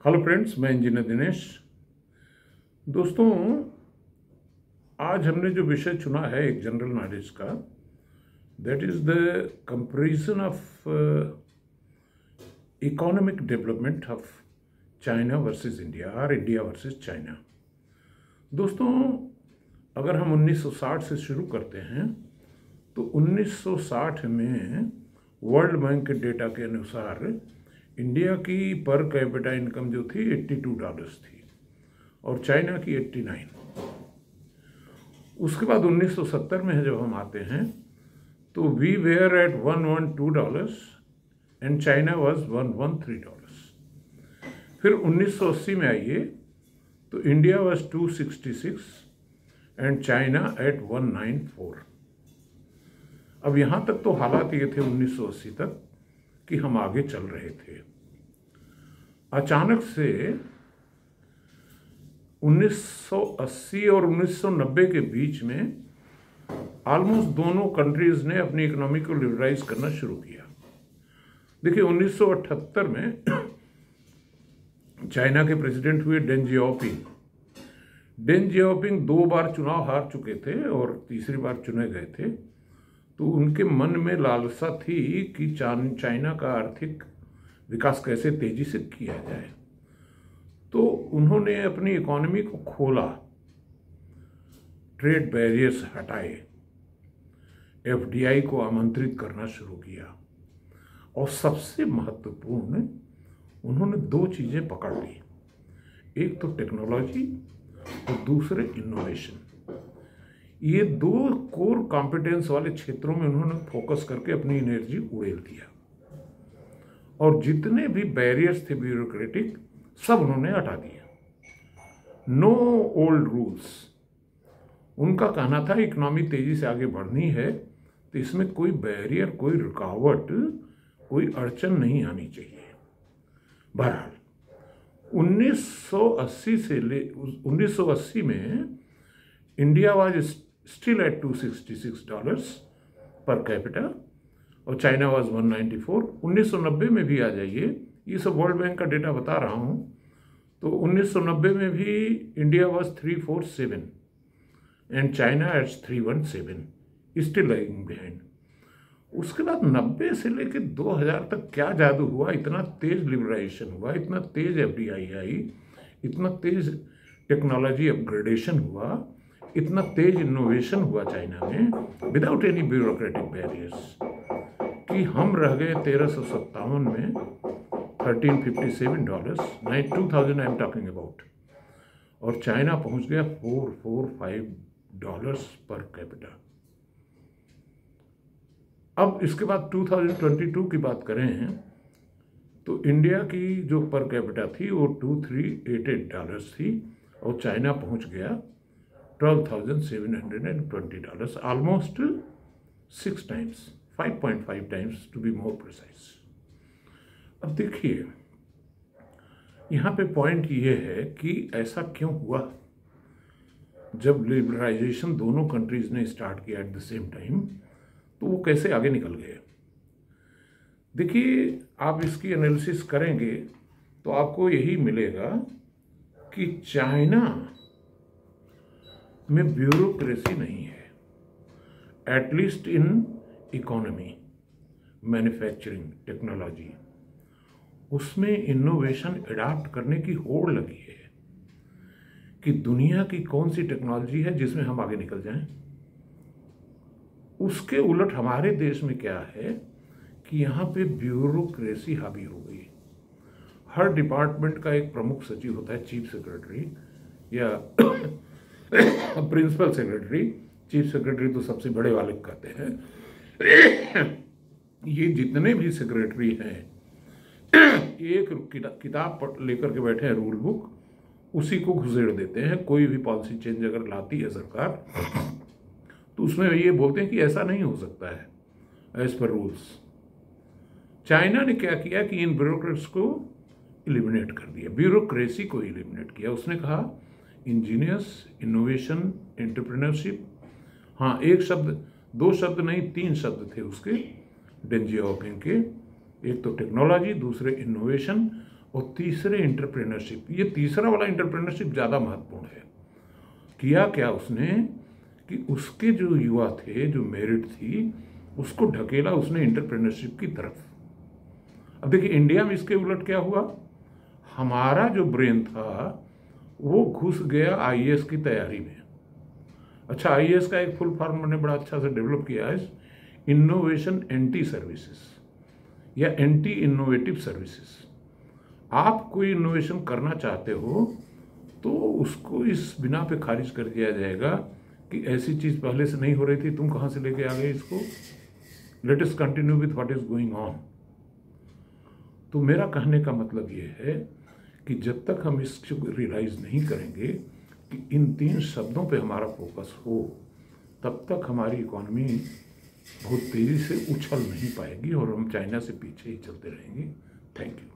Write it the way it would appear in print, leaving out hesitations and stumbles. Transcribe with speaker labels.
Speaker 1: Hello friends, मैं engineer Dinesh. दोस्तों, आज हमने जो विषय चुना है एक जनरल नॉलेज का, that is the comparison of economic development of China versus India और इंडिया वर्सेस चाइना। दोस्तों, अगर हम 1960 से शुरू करते हैं तो 1960 में वर्ल्ड बैंक के डेटा के अनुसार इंडिया की पर कैपिटा इनकम जो थी $82 थी और चाइना की 89। उसके बाद 1970 में जब हम आते हैं तो we were at $112 and China was $113। फिर 1980 में आइए तो India was 266 and China at 194। अब यहाँ तक तो हालात ये थे 1980 तक कि हम आगे चल रहे थे। अचानक से 1980 और 1990 के बीच में ऑलमोस्ट दोनों कंट्रीज ने अपनी इकोनॉमी को लिबरलाइज करना शुरू किया। देखिए, 1978 में चाइना के प्रेसिडेंट हुए डेंग जियाओपिंग। डेंग जियाओपिंग 2 बार चुनाव हार चुके थे और तीसरी बार चुने गए थे, तो उनके मन में लालसा थी कि चाइना का आर्थिक विकास कैसे तेजी से किया जाए। तो उन्होंने अपनी इकोनॉमी को खोला, ट्रेड बैरियर्स हटाए, एफडीआई को आमंत्रित करना शुरू किया और सबसे महत्वपूर्ण उन्होंने 2 चीजें पकड़ ली, एक तो टेक्नोलॉजी और दूसरे इनोवेशन। ये 2 कोर कॉम्पिटेंस वाले क्षेत्रों में उन्होंने फोकस करके अपनी एनर्जी उड़ेल दिया और जितने भी बैरियर्स थे ब्यूरोक्रेटिक सब उन्होंने हटा दिया। No old rules. उनका कहना था इकोनॉमी तेजी से आगे बढ़नी है तो इसमें कोई बैरियर, कोई रुकावट, कोई अड़चन नहीं आनी चाहिए। बहरहाल 1980 में India was still at $266 per capita और चाइना वाज 194। 1990 में भी आ जाइए, ये सब वर्ल्ड बैंक का डेटा बता रहा हूँ, तो 1990 में भी India was 347 and China eight 317, still lagging behind. उसके बाद 90 से लेकर 2000 तक क्या जादू हुआ, इतना तेज लिबरलाइजेशन हुआ, इतना तेज एफडीआई आई, इतना तेज टेक्नोलॉजी अपग्रेडेशन हुआ, इतना तेज इनोवेशन हुआ चाइना में विदाउट एनी ब्यूरोक्रेटिक बैरियर्स कि हम रह गए 1357 में $1357, 2000 आई एम टॉकिंग अबाउट, और चाइना पहुंच गया $445 पर कैपिटा। अब इसके बाद 2022 की बात करें तो इंडिया की जो पर कैपिटा थी वो $2388 थी और चाइना पहुंच गया $12,720, almost 6 times, 5.5 times to be more precise. अब देखिए, यहाँ पे पॉइंट ये है कि ऐसा क्यों हुआ। जब लिबरलाइजेशन दोनों कंट्रीज ने स्टार्ट किया एट द सेम टाइम, तो वो कैसे आगे निकल गए। देखिए, आप इसकी एनालिसिस करेंगे तो आपको यही मिलेगा कि चाइना में ब्यूरोक्रेसी नहीं है, at least in economy, manufacturing, technology. उसमें इनोवेशन अडॉप्ट करने की होड़ लगी है कि दुनिया की कौन सी टेक्नोलॉजी है जिसमें हम आगे निकल जाएं। उसके उलट हमारे देश में क्या है कि यहाँ पे ब्यूरोक्रेसी हावी हो गई। हर डिपार्टमेंट का एक प्रमुख सचिव होता है, चीफ सेक्रेटरी या प्रिंसिपल सेक्रेटरी। चीफ सेक्रेटरी तो सबसे बड़े वाले कहते हैं। ये जितने भी सेक्रेटरी हैं एक किताब लेकर के बैठे हैं, रूल बुक, उसी को घुसेड़ देते हैं। कोई भी पॉलिसी चेंज अगर लाती है सरकार तो उसमें ये बोलते हैं कि ऐसा नहीं हो सकता है एज पर रूल्स। चाइना ने क्या किया कि इन ब्यूरोक्रेट्स को एलिमिनेट कर दिया, ब्यूरोक्रेसी को एलिमिनेट किया। उसने कहा इंजीनियर्स, इनोवेशन, एंटरप्रेन्योरशिप। हाँ, 1 शब्द, 2 शब्द नहीं, 3 शब्द थे उसके डेंग जियाओपिंग के। एक तो टेक्नोलॉजी, दूसरे इनोवेशन और तीसरे इंटरप्रेनरशिप, ये तीसरा वाला इंटरप्रेनरशिप ज़्यादा महत्वपूर्ण है। किया क्या उसने कि उसके जो युवा थे, जो मेरिट थी, उसको ढकेला उसने इंटरप्रेनरशिप की तरफ। अब देखिए इंडिया में इसके उलट क्या हुआ, हमारा जो ब्रेन था वो घुस गया आईएएस की तैयारी में। अच्छा, आईएएस का एक फुल फॉर्म मैंने बड़ा अच्छा से डेवलप किया है, इनोवेशन एंटी सर्विसेज या एंटी इनोवेटिव सर्विसेज। आप कोई इनोवेशन करना चाहते हो तो उसको इस बिना पे खारिज कर दिया जाएगा कि ऐसी चीज़ पहले से नहीं हो रही थी, तुम कहाँ से लेके आ गए इसको, let us continue with what is going on. तो मेरा कहने का मतलब ये है कि जब तक हम इसको रियलाइज नहीं करेंगे कि इन 3 शब्दों पे हमारा फोकस हो, तब तक हमारी इकॉनमी बहुत तेज़ी से उछल नहीं पाएगी और हम चाइना से पीछे ही चलते रहेंगे। Thank you.